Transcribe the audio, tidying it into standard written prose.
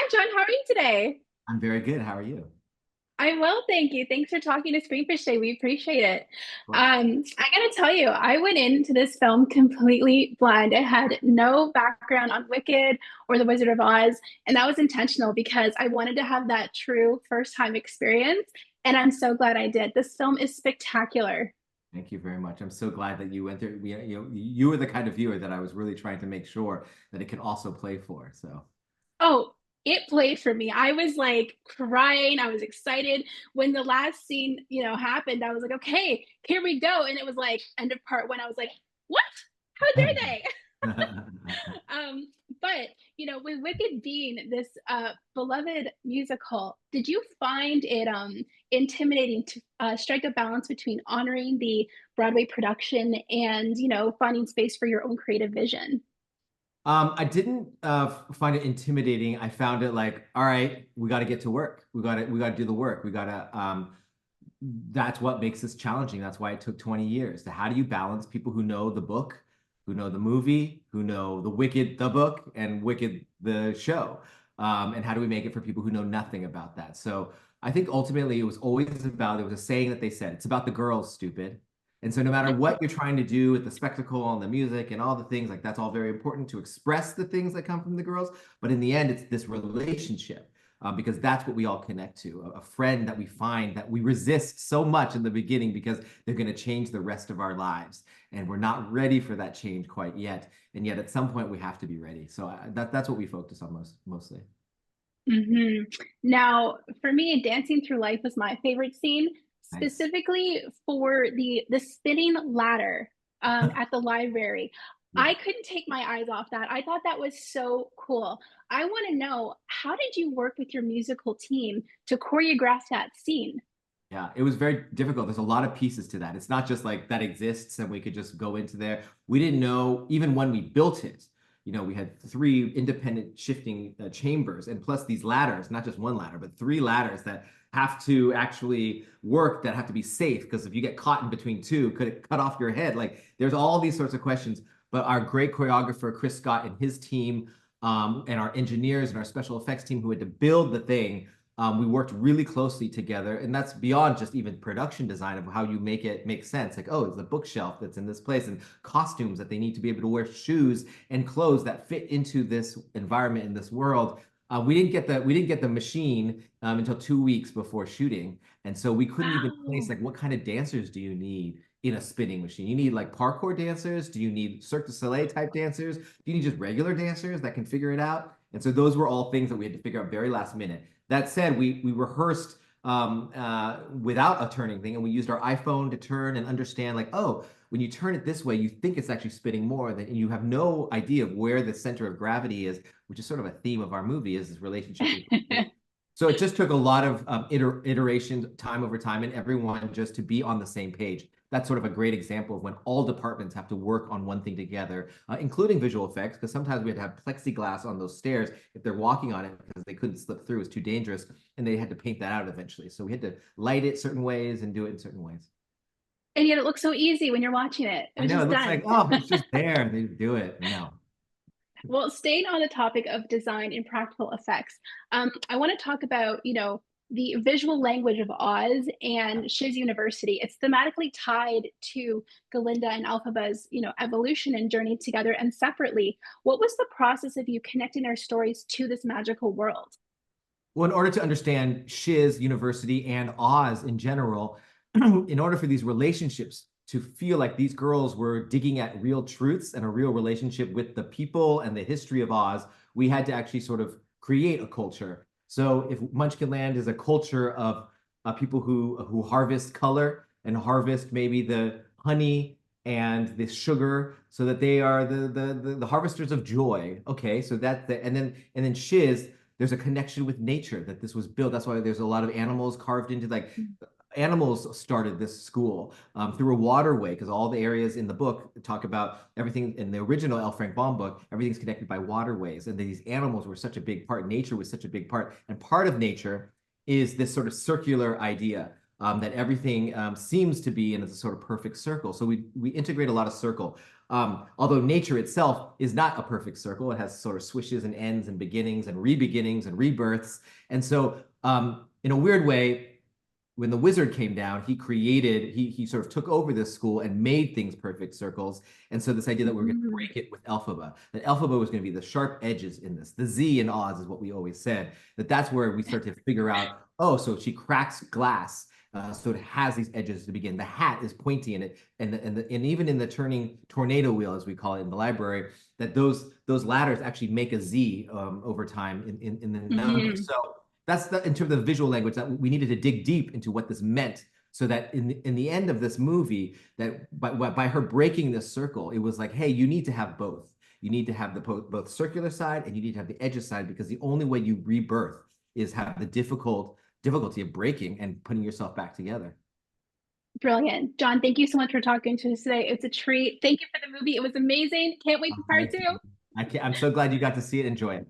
Hi, John. How are you today? I'm very good. How are you? I'm well, thank you. Thanks for talking to Screenfish Day. We appreciate it. Of course. I gotta tell you, I went into this film completely blind. I had no background on Wicked or The Wizard of Oz, and that was intentional because I wanted to have that true first time experience, and I'm so glad I did. This film is spectacular. Thank you very much. I'm so glad that you went through. You were the kind of viewer that I was really trying to make sure that it could also play for. So, Oh, it played for me. I was like crying. I was excited when the last scene, happened. I was like, okay, here we go. And it was like end of part one. I was like, what? How dare they? um, but with Wicked being this beloved musical, did you find it intimidating to strike a balance between honoring the Broadway production and finding space for your own creative vision? I didn't find it intimidating. I found it like, all right, we got to get to work. We got to do the work. We got to. That's what makes this challenging. That's why it took 20 years. How do you balance people who know the book, who know the movie, who know the Wicked, the book, and Wicked, the show? And how do we make it for people who know nothing about that? So I think ultimately it was always about, there was a saying that they said, it's about the girls, stupid. And so no matter what you're trying to do with the spectacle and the music and all the things, like that's all very important to express the things that come from the girls. But in the end, it's this relationship because that's what we all connect to, a friend that we find that we resist so much in the beginning because they're going to change the rest of our lives. And we're not ready for that change quite yet. And yet at some point we have to be ready. So that's what we focus on mostly. hmm Now, for me, Dancing Through Life was my favorite scene, Nice. specifically for the spinning ladder at the library. Yeah. I couldn't take my eyes off that. I thought that was so cool. I want to know, how did you work with your musical team to choreograph that scene? Yeah, it was very difficult. There's a lot of pieces to that. It's not just like that exists and we could just go into there. We didn't know, even when we built it, we had three independent shifting chambers and plus these ladders, not just one ladder, but three ladders that have to actually work, that have to be safe. Because if you get caught in between two, could it cut off your head? Like there's all these sorts of questions. But our great choreographer, Chris Scott, and his team, and our engineers and our special effects team who had to build the thing, we worked really closely together, and that's beyond just even production design of how you make it make sense. Like, oh, it's a bookshelf that's in this place, and costumes that they need to be able to wear shoes and clothes that fit into this environment in this world. We didn't get the machine until 2 weeks before shooting, and so we couldn't even place Wow. like what kind of dancers do you need in a spinning machine? You need like parkour dancers? Do you need Cirque du Soleil type dancers? Do you need just regular dancers that can figure it out? And so those were all things that we had to figure out very last minute. That said, we rehearsed without a turning thing, and we used our iPhone to turn and understand, like, oh, when you turn it this way, you think it's actually spinning more, and you have no idea of where the center of gravity is, which is sort of a theme of our movie, is this relationship with gravity. So it just took a lot of iterations, time over time, and everyone just to be on the same page. That's sort of a great example of when all departments have to work on one thing together, including visual effects, because sometimes we had to have plexiglass on those stairs if they're walking on it because they couldn't slip through. It was too dangerous, and they had to paint that out eventually. So we had to light it certain ways and do it in certain ways. And yet it looks so easy when you're watching it. It I was know it just looks like, done. oh, it's just there, and they do it. No. Well, staying on the topic of design and practical effects, I want to talk about, the visual language of Oz and Shiz University. It's thematically tied to Galinda and Alphaba's, evolution and journey together and separately. What was the process of you connecting our stories to this magical world? Well, in order to understand Shiz University and Oz in general, in order for these relationships to feel like these girls were digging at real truths and a real relationship with the people and the history of Oz, we had to actually sort of create a culture. So if Munchkinland is a culture of people who harvest color and harvest maybe the honey and the sugar, so that they are the harvesters of joy. Okay, so that's the and then Shiz, there's a connection with nature that this was built. That's why there's a lot of animals carved into, like, animals started this school through a waterway, because all the areas in the book talk about everything in the original L. Frank Baum book. Everything's connected by waterways, and these animals were such a big part. Nature was such a big part, and part of nature is this sort of circular idea. that everything seems to be in a sort of perfect circle. So we integrate a lot of circle. Although nature itself is not a perfect circle, it has sort of swishes and ends and beginnings and re-beginnings and rebirths. And so, in a weird way, when the wizard came down, he sort of took over this school and made things perfect circles. And so this idea that we're going to Mm. break it with Elphaba, that Elphaba was going to be the sharp edges in this. The Z in Oz is what we always said. That's where we start to figure out, oh, so she cracks glass. So it has these edges to begin. The hat is pointy in it, and even in the turning tornado wheel, as we call it in the library, that those ladders actually make a Z over time in the numbers. Mm. So that's in terms of the visual language that we needed to dig deep into what this meant, so that in the end of this movie, that by her breaking this circle, it was like, hey, you need to have both. You need to have the both circular side and you need to have the edges side, because the only way you rebirth is have the difficulty of breaking and putting yourself back together. Brilliant. John, thank you so much for talking to us today. It's a treat. Thank you for the movie. It was amazing. Can't wait for part Thank two. you. I'm so glad you got to see it. Enjoy it.